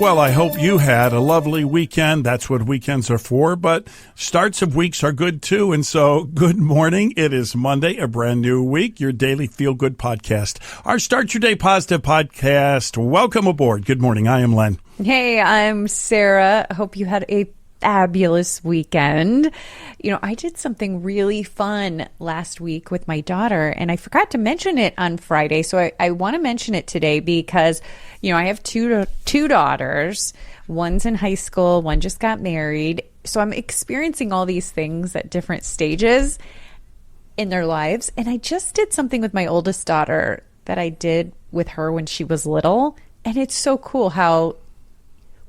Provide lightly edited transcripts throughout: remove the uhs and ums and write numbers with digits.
Well, I hope you had a lovely weekend. That's what weekends are for, but starts of weeks are good too. And so, good morning. It is Monday, a brand new week, your daily feel-good podcast. Our Start Your Day Positive podcast. Welcome aboard. Good morning. I am Len. Hey, I'm Sarah. I hope you had a fabulous weekend. You know, I did something really fun last week with my daughter, and I forgot to mention it on Friday. So I want to mention it today because, you know, I have two daughters. One's in high school, one just got married. So I'm experiencing all these things at different stages in their lives. And I just did something with my oldest daughter that I did with her when she was little. And it's so cool how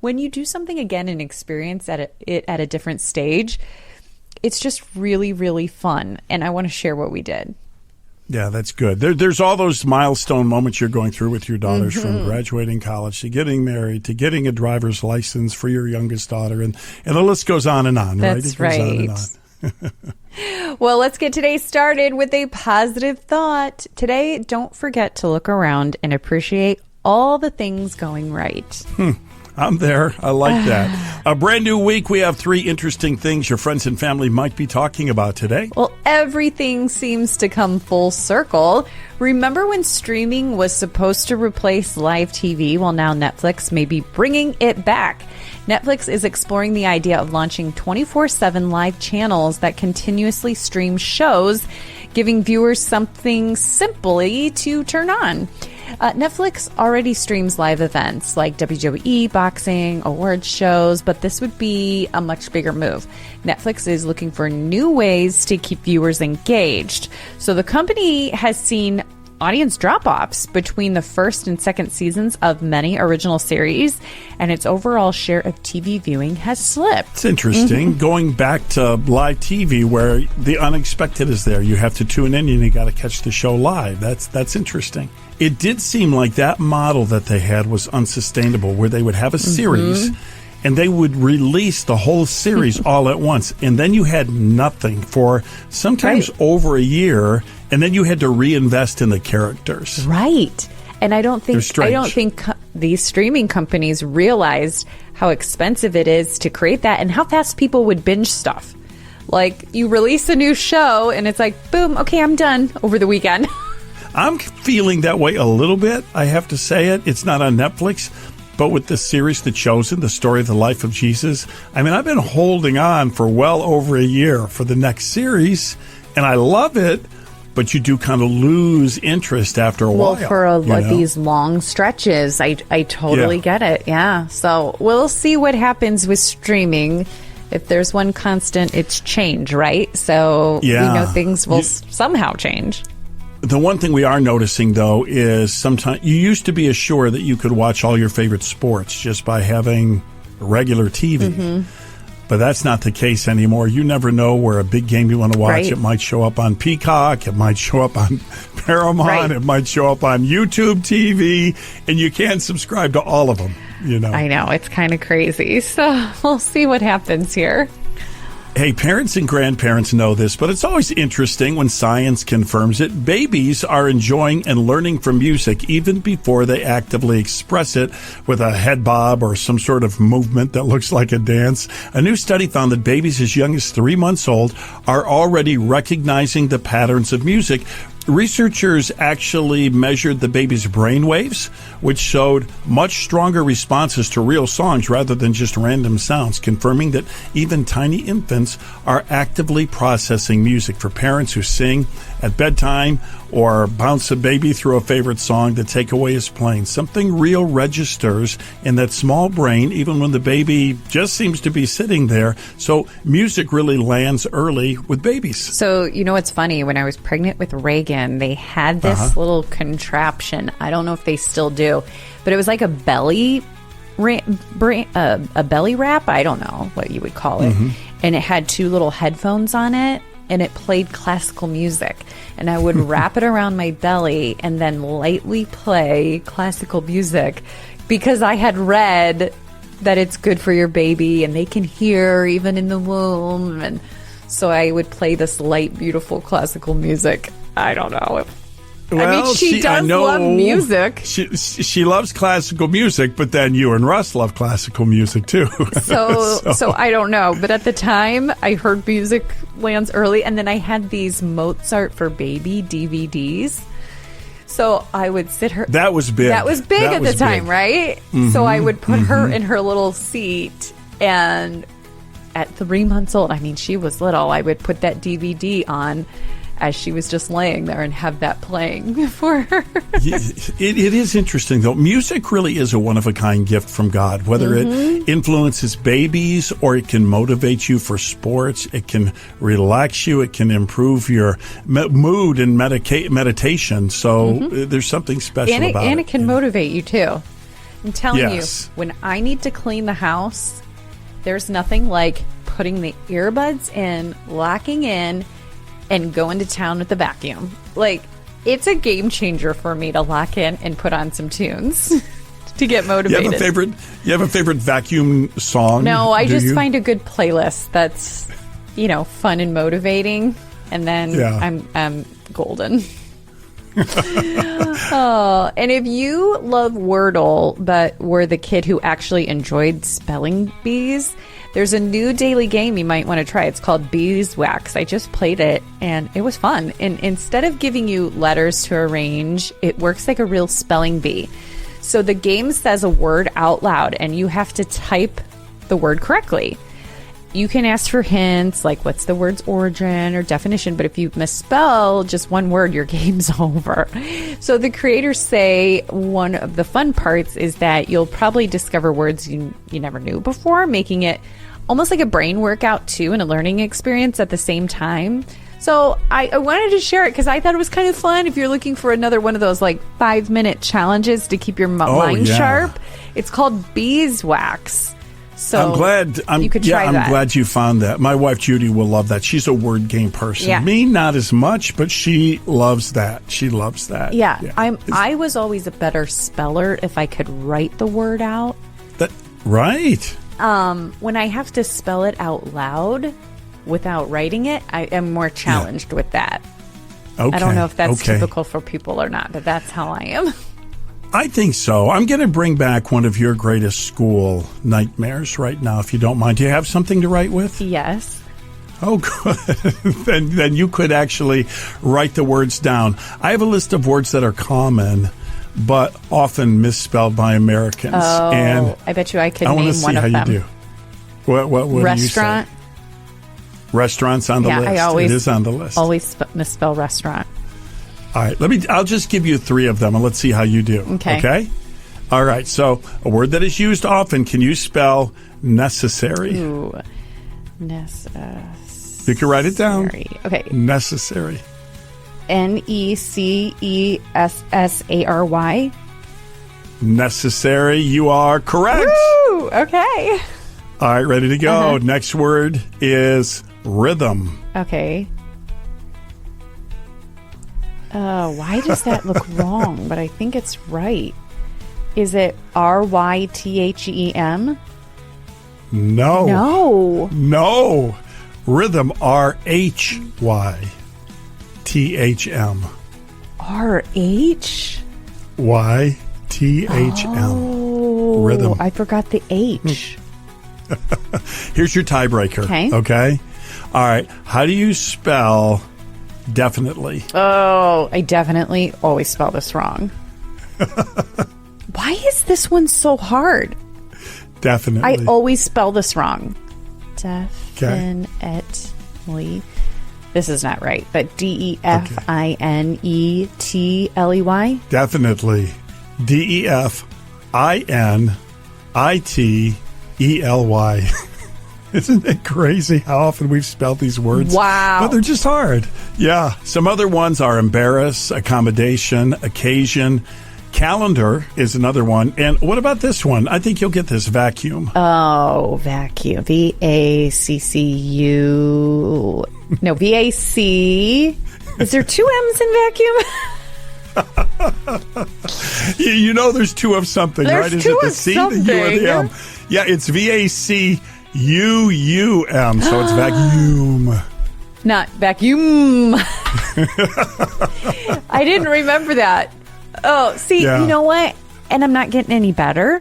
when you do something again and experience it at a different stage, it's just really, really fun. And I want to share what we did. Yeah, that's good. There's all those milestone moments you're going through with your daughters, from graduating college to getting married to getting a driver's license for your youngest daughter. And the list goes on and on, right? That's right. Well, let's get today started with a positive thought. Today, don't forget to look around and appreciate all the things going right. I'm there. I like that. A brand new week. We have 3 interesting things your friends and family might be talking about today. Well, everything seems to come full circle. Remember when streaming was supposed to replace live TV? Well, now Netflix may be bringing it back. Netflix is exploring the idea of launching 24/7 live channels that continuously stream shows, giving viewers something simply to turn on. Netflix already streams live events like WWE, boxing, awards shows, but this would be a much bigger move. Netflix is looking for new ways to keep viewers engaged. So the company has seen audience drop-offs between the first and second seasons of many original series, and its overall share of TV viewing has slipped. It's interesting. Going back to live TV where the unexpected is there. You have to tune in and you got to catch the show live. That's interesting. It did seem like that model that they had was unsustainable, where they would have a series and they would release the whole series all at once. And then you had nothing for sometimes over a year, and then you had to reinvest in the characters. Right. And I don't think these streaming companies realized how expensive it is to create that and how fast people would binge stuff. Like, you release a new show and it's like, boom, okay, I'm done over the weekend. I'm feeling that way a little bit. I have to say it. It's not on Netflix, but with the series The Chosen, the story of the life of Jesus, I mean, I've been holding on for well over a year for the next series, and I love it, but you do kind of lose interest after a while. Well, for these long stretches, I totally get it. Yeah. So we'll see what happens with streaming. If there's one constant, it's change, right? So we know things will somehow change. The one thing we are noticing, though, is sometimes you used to be assured that you could watch all your favorite sports just by having regular TV. But that's not the case anymore. You never know where a big game you want to watch. Right. It might show up on Peacock. It might show up on Paramount. Right. It might show up on YouTube TV. And you can't subscribe to all of them, you know. I know. It's kind of crazy. So we'll see what happens here. Hey, parents and grandparents know this, but it's always interesting when science confirms it. Babies are enjoying and learning from music even before they actively express it with a head bob or some sort of movement that looks like a dance. A new study found that babies as young as 3 months old are already recognizing the patterns of music. Researchers actually measured the baby's brain waves, which showed much stronger responses to real songs rather than just random sounds, confirming that even tiny infants are actively processing music. For parents who sing at bedtime or bounce a baby through a favorite song, the takeaway is plain. Something real registers in that small brain, even when the baby just seems to be sitting there. So music really lands early with babies. So, you know what's funny? When I was pregnant with Reagan, they had this little contraption. I don't know if they still do, but it was like a belly wrap. I don't know what you would call it. And it had 2 little headphones on it, and it played classical music. And I would wrap it around my belly and then lightly play classical music because I had read that it's good for your baby and they can hear even in the womb. And so I would play this light, beautiful classical music. I don't know. she does love music. She loves classical music, but then you and Russ love classical music too. So I don't know. But at the time, I heard Music Lands early, and then I had these Mozart for Baby DVDs. So I would sit her. That was big. That was big at the time, right? Mm-hmm, so I would put her in her little seat, and at 3 months old, I mean, she was little, I would put that DVD on as she was just laying there and have that playing for her. It is interesting, though. Music really is a one-of-a-kind gift from God, whether it influences babies or it can motivate you for sports. It can relax you. It can improve your mood and meditation. So there's something special about it. And it can motivate you, too. I'm telling you, when I need to clean the house, there's nothing like putting the earbuds in, locking in, and going to town with the vacuum. Like, it's a game changer for me to lock in and put on some tunes to get motivated. You have a favorite vacuum song? No, I just find a good playlist that's, fun and motivating, and then I'm golden. Oh, and if you love Wordle, but were the kid who actually enjoyed spelling bees, there's a new daily game you might want to try. It's called Beeswax. I just played it, and it was fun. And instead of giving you letters to arrange, it works like a real spelling bee. So the game says a word out loud, and you have to type the word correctly. You can ask for hints, like what's the word's origin or definition, but if you misspell just one word, your game's over. So the creators say one of the fun parts is that you'll probably discover words you never knew before, making it almost like a brain workout too, and a learning experience at the same time. So I wanted to share it because I thought it was kind of fun. If you're looking for another one of those like 5-minute challenges to keep your mind sharp, it's called Beeswax. So you could try that. I'm glad you found that. My wife Judy will love that. She's a word game person. Yeah. Me, not as much, but she loves that. She loves that. Yeah. I was always a better speller if I could write the word out. Right. When I have to spell it out loud without writing it, I am more challenged with that. Okay. I don't know if that's typical for people or not, but that's how I am. I think so. I'm going to bring back one of your greatest school nightmares right now, if you don't mind. Do you have something to write with? Yes. Oh, good. then you could actually write the words down. I have a list of words that are common, but often misspelled by Americans. Oh, and I bet you I could name one of them. I want to see how you do. What Restaurant. Do you say? Restaurant's on the list. It is on the list. Always misspell restaurant. All right, I'll just give you 3 of them, and let's see how you do. Okay? All right, so a word that is used often, can you spell necessary? Ooh, you can write it down. Okay. Necessary. Necessary. Necessary, you are correct. Woo! Okay. All right, ready to go. Next word is rhythm. Okay. Why does that look wrong? But I think it's right. Is it RYTHEM? No. Rhythm, RHYTHM. RHYTHM. Oh, rhythm. I forgot the H. Here's your tiebreaker. Okay. All right. How do you spell definitely? Oh, I definitely always spell this wrong. Why is this one so hard? Definitely. I always spell this wrong. Definitely. This is not right, but DEFINETLEY. Definitely. DEFINITELY. Isn't it crazy how often we've spelled these words? Wow. But they're just hard. Yeah. Some other ones are embarrass, accommodation, occasion. Calendar is another one. And what about this one? I think you'll get this, vacuum. Oh, vacuum. VACCU. No, VAC. Is there 2 M's in vacuum? You know there's 2 of something, right? Is it the C, the U, or the M? Yeah, it's VACUUM, so it's vacuum. Not vacuum. I didn't remember that. Oh, see, You know what? And I'm not getting any better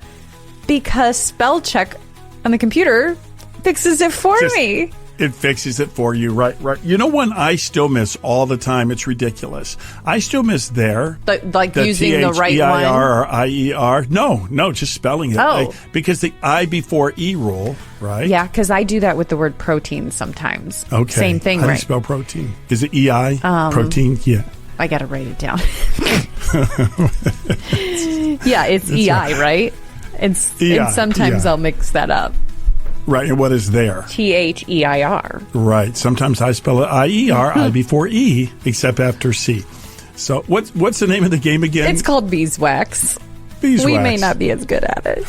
because spell check on the computer fixes it for me. It fixes it for you, right? You know when I still miss all the time? It's ridiculous. I still miss there. Like using the right one? T-H-E-I-R or I-E-R. No, just spelling it. Oh. Because the I before E rule, right? Yeah, because I do that with the word protein sometimes. Okay. Same thing, How do right? you spell protein? Is it E-I? Protein? Yeah. I got to write it down. Yeah, it's E-I, right? And sometimes I'll mix that up. Right, and what is there? T-H-E-I-R. Right. Sometimes I spell it I-E-R, I before E, except after C. So what's the name of the game again? It's called beeswax. Beeswax. We may not be as good at it.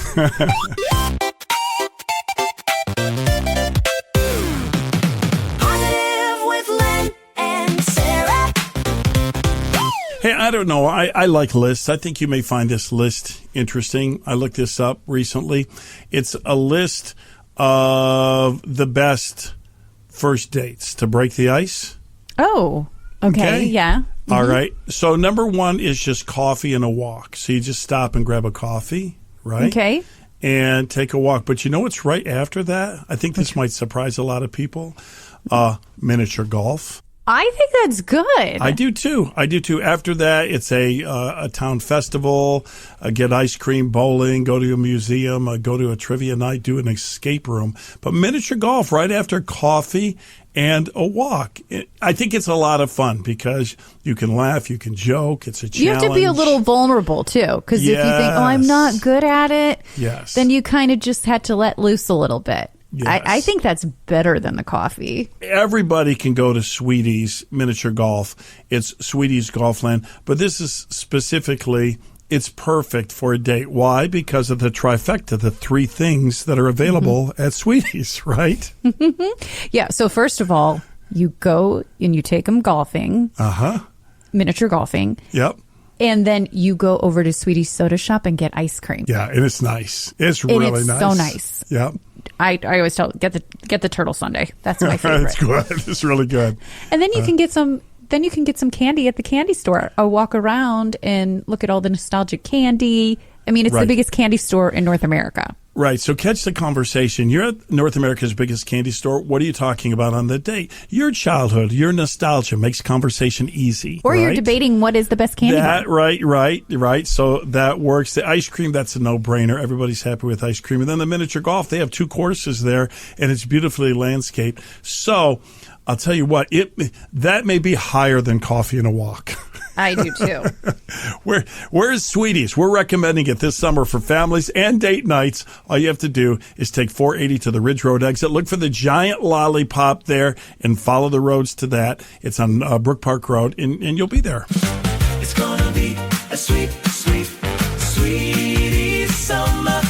Hey, I don't know. I like lists. I think you may find this list interesting. I looked this up recently. It's a list of the best first dates to break the ice. Oh, okay. Yeah. Mm-hmm. All right. So number one is just coffee and a walk. So you just stop and grab a coffee, right? Okay. And take a walk. But you know what's right after that? I think this might surprise a lot of people. Miniature golf. I think that's good. I do too. After that, it's a town festival, get ice cream, bowling, go to a museum, go to a trivia night, do an escape room. But miniature golf right after coffee and a walk. I think it's a lot of fun because you can laugh, you can joke. It's a challenge. You have to be a little vulnerable too, because if you think, "Oh, I'm not good at it," then you kind of just had to let loose a little bit. Yes. I think that's better than the coffee. Everybody can go to Sweetie's Miniature Golf. It's Sweetie's Golfland. But this is specifically, it's perfect for a date. Why? Because of the trifecta, the three things that are available at Sweetie's, right? Yeah. So first of all, you go and you take them golfing. Miniature golfing. Yep. And then you go over to Sweetie's Soda Shop and get ice cream. Yeah, and it's nice. It's really nice. So nice. Yeah. I always tell get the turtle sundae. That's my favorite. It's good. It's really good. And then you can get some. Then you can get some candy at the candy store. Or walk around and look at all the nostalgic candy. I mean, it's the biggest candy store in North America. Right. So catch the conversation. You're at North America's biggest candy store. What are you talking about on the date? Your childhood, your nostalgia makes conversation easy. Or you're debating what is the best candy bar. Right. So that works. The ice cream, that's a no-brainer. Everybody's happy with ice cream. And then the miniature golf, they have 2 courses there, and it's beautifully landscaped. So I'll tell you what, that may be higher than coffee and a walk. I do too. Where's Sweetie's? We're recommending it this summer for families and date nights. All you have to do is take 480 to the Ridge Road exit. Look for the giant lollipop there and follow the roads to that. It's on Brook Park Road, and you'll be there. It's gonna be a sweet, sweet, Sweetie's summer.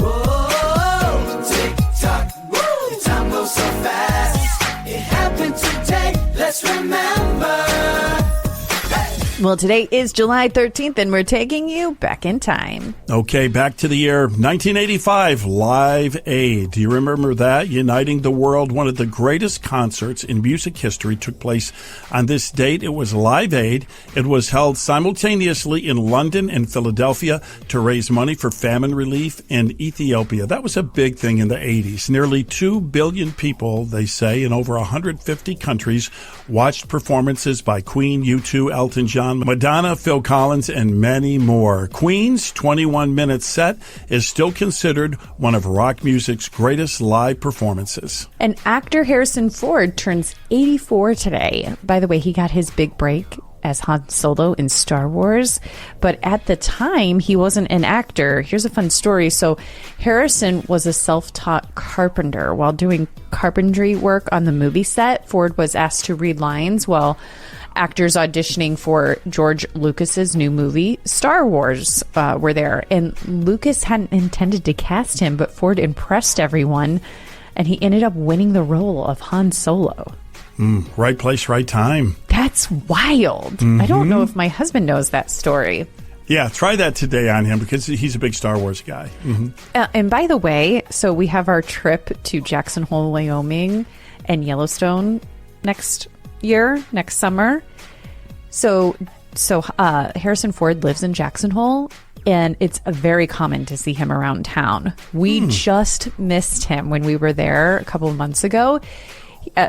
Whoa, tick-tock, woo, time goes so fast. It happened today. Let's remember. Well, today is July 13th, and we're taking you back in time. Okay, back to the year 1985, Live Aid. Do you remember that? Uniting the world, one of the greatest concerts in music history took place on this date. It was Live Aid. It was held simultaneously in London and Philadelphia to raise money for famine relief in Ethiopia. That was a big thing in the 80s. Nearly 2 billion people, they say, in over 150 countries watched performances by Queen, U2, Elton John, Madonna, Phil Collins, and many more. Queen's 21-minute set is still considered one of rock music's greatest live performances. And actor Harrison Ford turns 84 today. By the way, he got his big break as Han Solo in Star Wars, but at the time he wasn't an actor. Here's a fun story. So Harrison was a self-taught carpenter. While doing carpentry work on the movie set, Ford was asked to read lines while actors auditioning for George Lucas's new movie Star Wars were there, and Lucas hadn't intended to cast him, but Ford impressed everyone and he ended up winning the role of Han Solo. Right place, right time. That's wild. I don't know if my husband knows that story. Yeah, try that today on him because he's a big Star Wars guy. And by the way, so we have our trip to Jackson Hole, Wyoming and Yellowstone next summer. So Harrison Ford lives in Jackson Hole, and it's very common to see him around town. We just missed him when we were there a couple of months ago.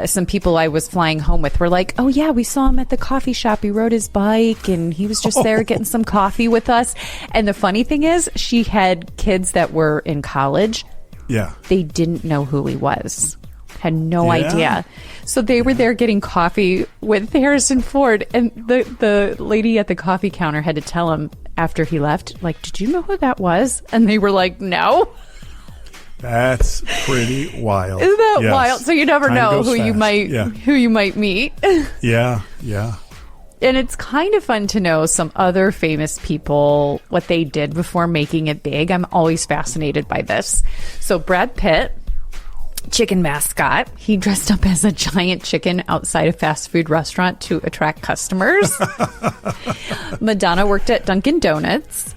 Some people I was flying home with were like, oh yeah, we saw him at the coffee shop. He rode his bike and he was just there getting some coffee with us. And the funny thing is, she had kids that were in college. Yeah. They didn't know who he was. Had no idea. So they were there getting coffee with Harrison Ford. And the lady at the coffee counter had to tell him after he left, like, did you know who that was? And they were like, no. That's pretty wild. Isn't that wild? So you never know who fast. who you might meet. Yeah. And it's kind of fun to know some other famous people, what they did before making it big. I'm always fascinated by this. So Brad Pitt, chicken mascot. He dressed up as a giant chicken outside a fast food restaurant to attract customers. Madonna worked at Dunkin' Donuts.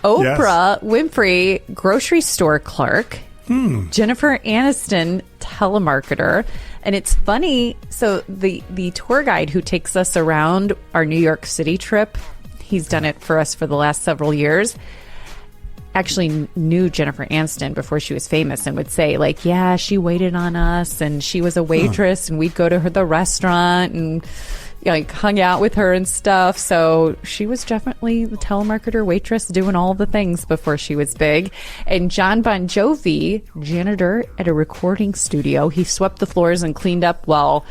Oprah Winfrey, grocery store clerk. Jennifer Aniston, telemarketer. And it's funny, so the tour guide who takes us around our New York City trip, he's done it for us for the last several years, actually knew Jennifer Aniston before she was famous and would say, like, yeah, she waited on us and she was a waitress and we'd go to the restaurant and like hung out with her and stuff. So she was definitely the telemarketer, waitress, doing all the things before she was big. And John Bon Jovi, janitor at a recording studio, he swept the floors and cleaned up while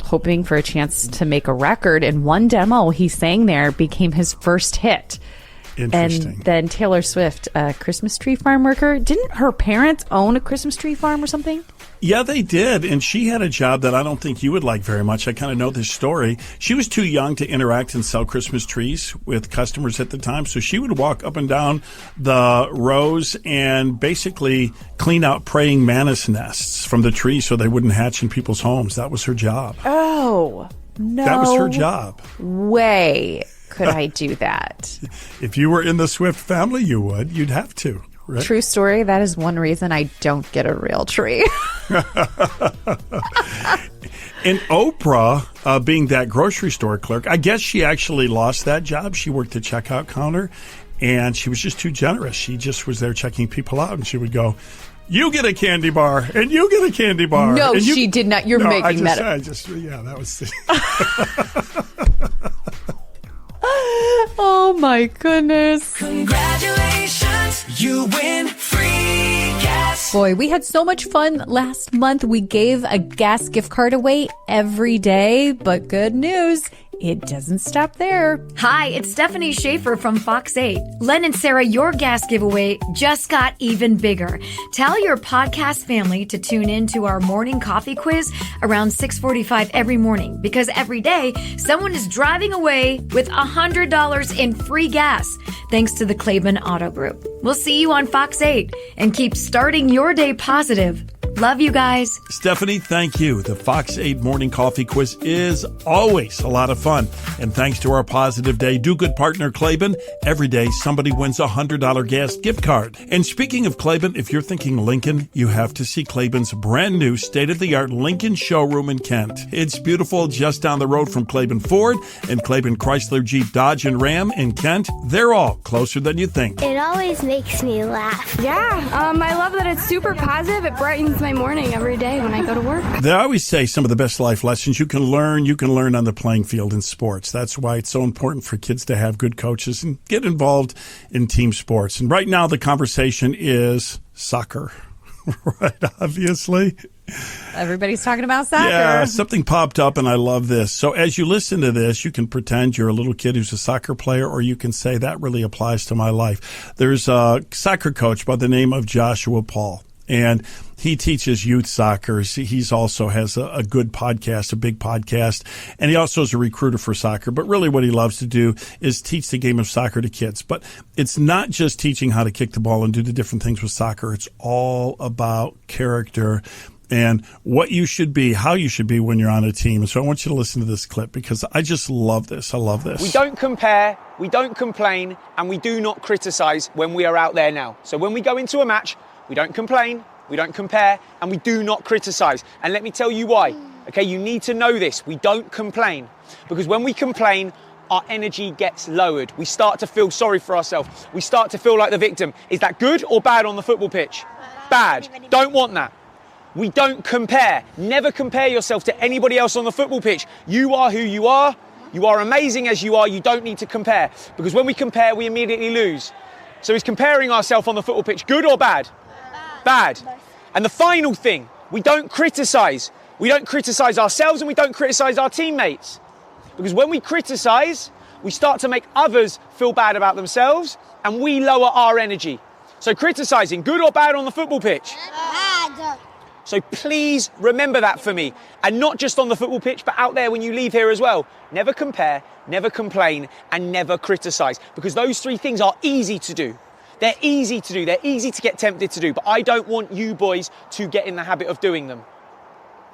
hoping for a chance to make a record. And one demo he sang there became his first hit. Interesting. And then Taylor Swift, a Christmas tree farm worker. Didn't her parents own a Christmas tree farm or something? Yeah, they did. And she had a job that I don't think you would like very much. I kind of know this story. She was too young to interact and sell Christmas trees with customers at the time. So she would walk up and down the rows and basically clean out praying mantis nests from the trees so they wouldn't hatch in people's homes. That was her job. Oh, no. That was her job. Way could I do that? If you were in the Swift family, you would. You'd have to. Right? True story. That is one reason I don't get a real tree. And Oprah, being that grocery store clerk, I guess she actually lost that job. She worked the checkout counter, and she was just too generous. She just was there checking people out, and she would go, you get a candy bar, and you get a candy bar. No, and she did not. You're making that up. Yeah, that was... Oh, my goodness. Congratulations, you win free gas. Boy, we had so much fun last month. We gave a gas gift card away every day, but good news, it doesn't stop there. Hi, it's Stephanie Schaefer from Fox 8. Len and Sarah, your gas giveaway just got even bigger. Tell your podcast family to tune in to our morning coffee quiz around 6:45 every morning, because every day someone is driving away with $100 in free gas thanks to the Claiborne Auto Group. We'll see you on Fox 8 and keep starting your day positive. Love you guys. Stephanie, thank you. The Fox 8 Morning Coffee Quiz is always a lot of fun. And thanks to our Positive Day Do Good partner, Claiborne, every day somebody wins a $100 gas gift card. And speaking of Claiborne, if you're thinking Lincoln, you have to see Claiborne's brand new state-of-the-art Lincoln showroom in Kent. It's beautiful, just down the road from Claiborne Ford and Claiborne Chrysler Jeep Dodge and Ram in Kent. They're all closer than you think. It always makes me laugh. Yeah, I love that it's super positive. It brightens my morning every day when I go to work. They always say some of the best life lessons you can learn on the playing field in sports. That's why it's so important for kids to have good coaches and get involved in team sports. And right now the conversation is soccer, right? Obviously. Everybody's talking about soccer. Yeah, something popped up and I love this. So as you listen to this, you can pretend you're a little kid who's a soccer player, or you can say that really applies to my life. There's a soccer coach by the name of Joshua Paul. And he teaches youth soccer. He's also has a good podcast, a big podcast. And he also is a recruiter for soccer. But really what he loves to do is teach the game of soccer to kids. But it's not just teaching how to kick the ball and do the different things with soccer. It's all about character and what you should be, how you should be when you're on a team. So I want you to listen to this clip because I just love this. I love this. We don't compare, we don't complain, and we do not criticize when we are out there now. So when we go into a match, we don't complain, we don't compare, and we do not criticize. And let me tell you why. Okay, you need to know this. We don't complain. Because when we complain, our energy gets lowered. We start to feel sorry for ourselves. We start to feel like the victim. Is that good or bad on the football pitch? Bad. Don't want that. We don't compare. Never compare yourself to anybody else on the football pitch. You are who you are. You are amazing as you are. You don't need to compare. Because when we compare, we immediately lose. So is comparing ourselves on the football pitch good or bad? Bad. And the final thing, we don't criticize. We don't criticize ourselves and we don't criticize our teammates. Because when we criticize, we start to make others feel bad about themselves and we lower our energy. So criticizing, good or bad on the football pitch? Bad. So please remember that for me. And not just on the football pitch, but out there when you leave here as well. Never compare, never complain, and never criticize. Because those three things are easy to do. They're easy to do. They're easy to get tempted to do. But I don't want you boys to get in the habit of doing them.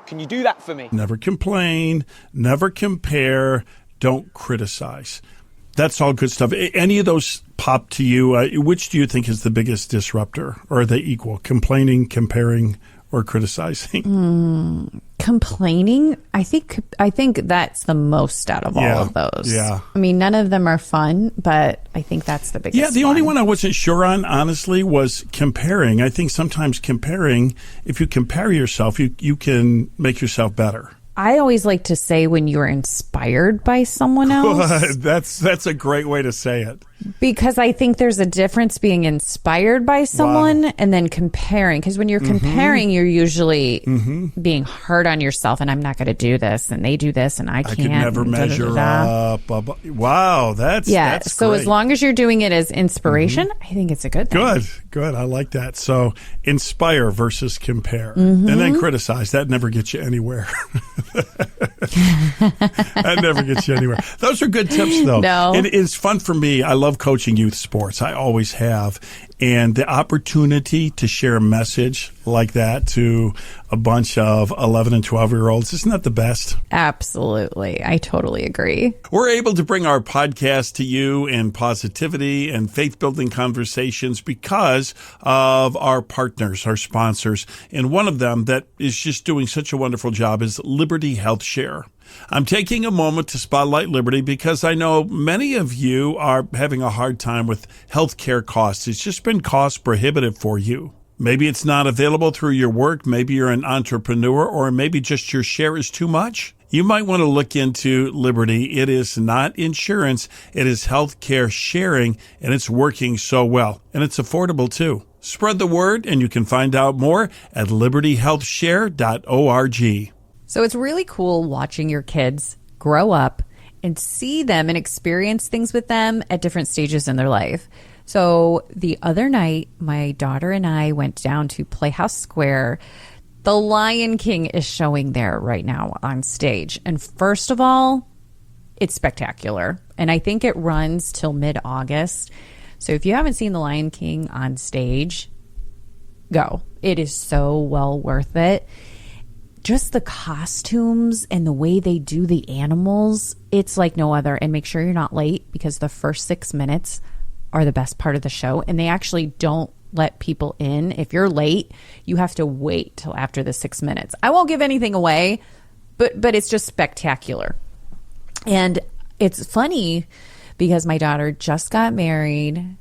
Can you do that for me? Never complain, never compare, don't criticize. That's all good stuff. Any of those pop to you? Which do you think is the biggest disruptor? Or are they equal? Complaining, comparing, or criticizing? Complaining, I think that's the most out of all of those. Yeah. I mean, none of them are fun, but I think that's the biggest. Yeah, the only one I wasn't sure on, honestly, was comparing. I think sometimes comparing, if you compare yourself, you can make yourself better. I always like to say when you're inspired by someone else. That's a great way to say it. Because I think there's a difference being inspired by someone and then comparing. Because when you're comparing, you're usually being hard on yourself. And I'm not going to do this, and they do this, and I can't. I could never measure up. Wow, that's so great. as long as you're doing it as inspiration, I think it's a good thing. Good. I like that. So inspire versus compare, and then criticize. That never gets you anywhere. That never gets you anywhere. Those are good tips, though. No. And it's fun for me. I love coaching youth sports. I always have. And the opportunity to share a message like that to a bunch of 11 and 12-year-olds, isn't that the best? Absolutely. I totally agree. We're able to bring our podcast to you in positivity and faith-building conversations because of our partners, our sponsors. And one of them that is just doing such a wonderful job is Liberty Health Share. I'm taking a moment to spotlight Liberty because I know many of you are having a hard time with healthcare costs. It's just been cost prohibitive for you. Maybe it's not available through your work. Maybe you're an entrepreneur, or maybe just your share is too much. You might want to look into Liberty. It is not insurance. It is healthcare sharing, and it's working so well. And it's affordable too. Spread the word, and you can find out more at libertyhealthshare.org. So it's really cool watching your kids grow up and see them and experience things with them at different stages in their life. So the other night, my daughter and I went down to Playhouse Square. The Lion King is showing there right now on stage. And first of all, it's spectacular. And I think it runs till mid-August. So if you haven't seen The Lion King on stage, go. It is so well worth it. Just the costumes and the way they do the animals, it's like no other. And make sure you're not late, because the first 6 minutes are the best part of the show. And they actually don't let people in. If you're late, you have to wait till after the 6 minutes. I won't give anything away, but it's just spectacular. And it's funny because my daughter just got married,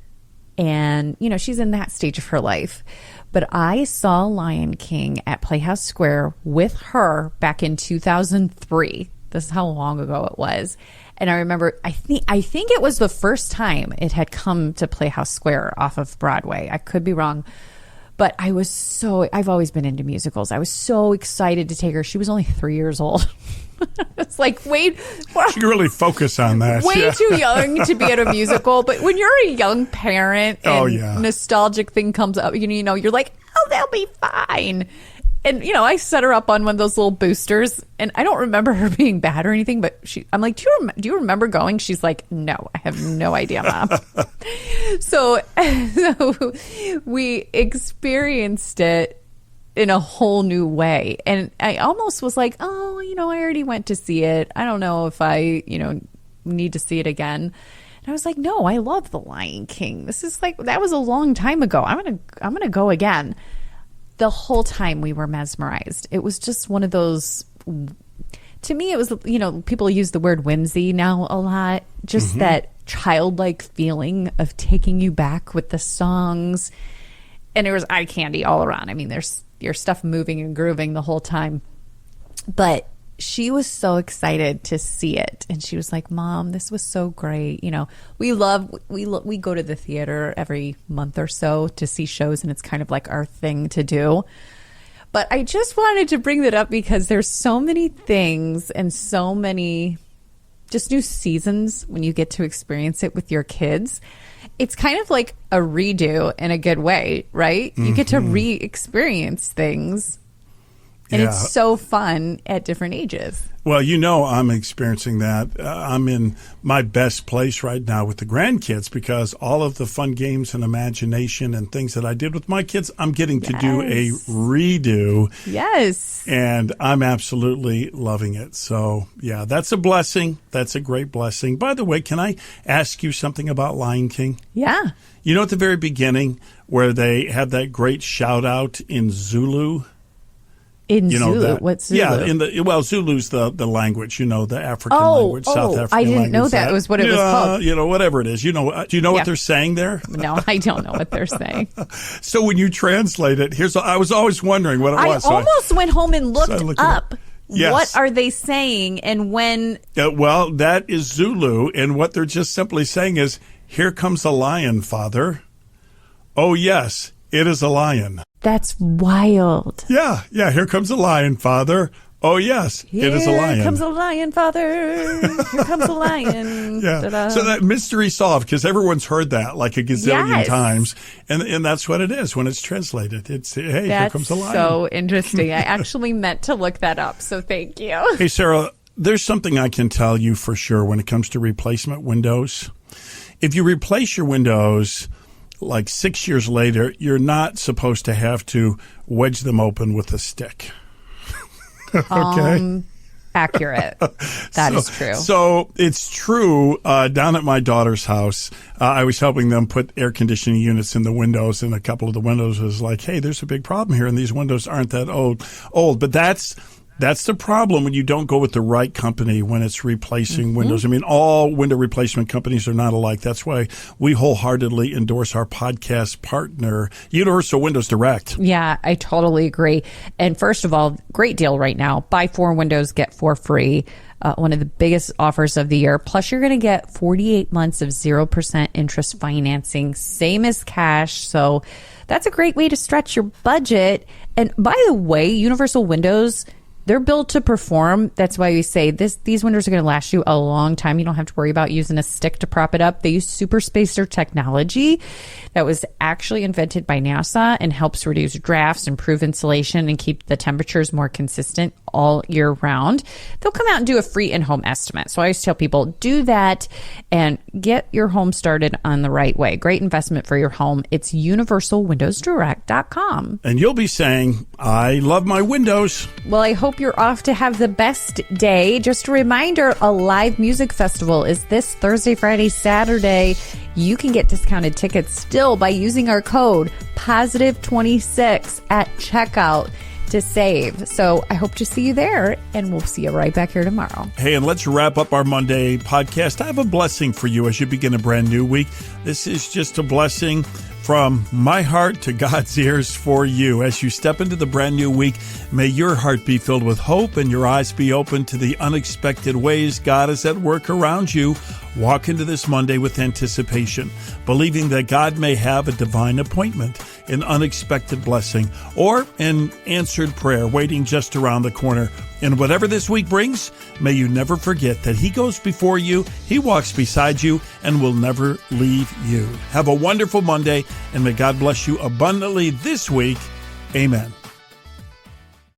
and, you know, she's in that stage of her life. But I saw Lion King at Playhouse Square with her back in 2003. This is how long ago it was. And I remember, I think it was the first time it had come to Playhouse Square off of Broadway. I could be wrong. But I've always been into musicals. I was so excited to take her. She was only 3 years old. It's like, wait. You can really focus on that. Way too young to be at a musical. But when you're a young parent and nostalgic thing comes up, you know, you're like, oh, they'll be fine. And, you know, I set her up on one of those little boosters, and I don't remember her being bad or anything, but I'm like, do you remember going? She's like, no, I have no idea, Mom. So we experienced it in a whole new way. And I almost was like, oh, you know, I already went to see it. I don't know if I, you know, need to see it again. And I was like, no, I love The Lion King. This is like, that was a long time ago. I'm going to go again. the whole time we were mesmerized. It was just one of those, to me, it was, people use the word whimsy now a lot. Just that childlike feeling of taking you back with the songs. And there was eye candy all around. I mean, there's your stuff moving and grooving the whole time. But she was so excited to see it. And she was like, Mom, this was so great. We go to the theater every month or so to see shows, and it's kind of like our thing to do. But I just wanted to bring that up because there's so many things and so many just new seasons when you get to experience it with your kids. It's kind of like a redo in a good way, right? You get to re-experience things. And it's so fun at different ages. Well, I'm experiencing that. I'm in my best place right now with the grandkids because all of the fun games and imagination and things that I did with my kids, I'm getting to do a redo. Yes. And I'm absolutely loving it. So, yeah, that's a blessing. That's a great blessing. By the way, can I ask you something about Lion King? Yeah. At the very beginning where they had that great shout out in Zulu? In Zulu? What's Zulu? Yeah, Zulu's the language, the African language, South African language. I didn't know that was what it was called. Whatever it is. Do you know what they're saying there? No, I don't know what they're saying. So when you translate it, I was always wondering what it was. I almost went home and looked up. Yes. What are they saying and when? Well, that is Zulu, and what they're just simply saying is, here comes a lion, Father. Oh, yes, it is a lion. That's wild. Yeah, here comes a lion, Father. Oh, yes, it is a lion. Here comes a lion, Father. Here comes a lion. Yeah. Ta-da. So that mystery solved because everyone's heard that like a gazillion times. And that's what it is when it's translated. It's, hey, here comes a lion. That's so interesting. I actually meant to look that up, so thank you. Hey, Sarah, there's something I can tell you for sure when it comes to replacement windows. If you replace your windows like 6 years later, you're not supposed to have to wedge them open with a stick. Okay. Accurate. That is true. So it's true. Down at my daughter's house, I was helping them put air conditioning units in the windows, and a couple of the windows was like, hey, there's a big problem here, and these windows aren't that old. But that's the problem when you don't go with the right company when it's replacing windows. I mean, all window replacement companies are not alike. That's why we wholeheartedly endorse our podcast partner, Universal Windows Direct. Yeah, I totally agree. And first of all, great deal right now. Buy 4 windows, get 4 free. One of the biggest offers of the year. Plus, you're going to get 48 months of 0% interest financing, same as cash. So that's a great way to stretch your budget. And by the way, Universal Windows, they're built to perform. That's why we say these windows are going to last you a long time. You don't have to worry about using a stick to prop it up. They use super spacer technology that was actually invented by NASA and helps reduce drafts, improve insulation, and keep the temperatures more consistent all year round. They'll come out and do a free in-home estimate. So I always tell people, do that and get your home started on the right way. Great investment for your home. It's universalwindowsdirect.com. And you'll be saying, I love my windows. Well, I hope you're off to have the best day. Just a reminder, a live music festival is this Thursday, Friday, Saturday. You can get discounted tickets still by using our code positive26 at checkout to save. So I hope to see you there, and we'll see you right back here tomorrow. Hey, and let's wrap up our Monday podcast. I have a blessing for you as you begin a brand new week. This is just a blessing from my heart to God's ears for you. As you step into the brand new week, may your heart be filled with hope and your eyes be open to the unexpected ways God is at work around you. Walk into this Monday with anticipation, believing that God may have a divine appointment, an unexpected blessing, or an answered prayer waiting just around the corner. And whatever this week brings, may you never forget that He goes before you, He walks beside you, and will never leave you. Have a wonderful Monday, and may God bless you abundantly this week. Amen.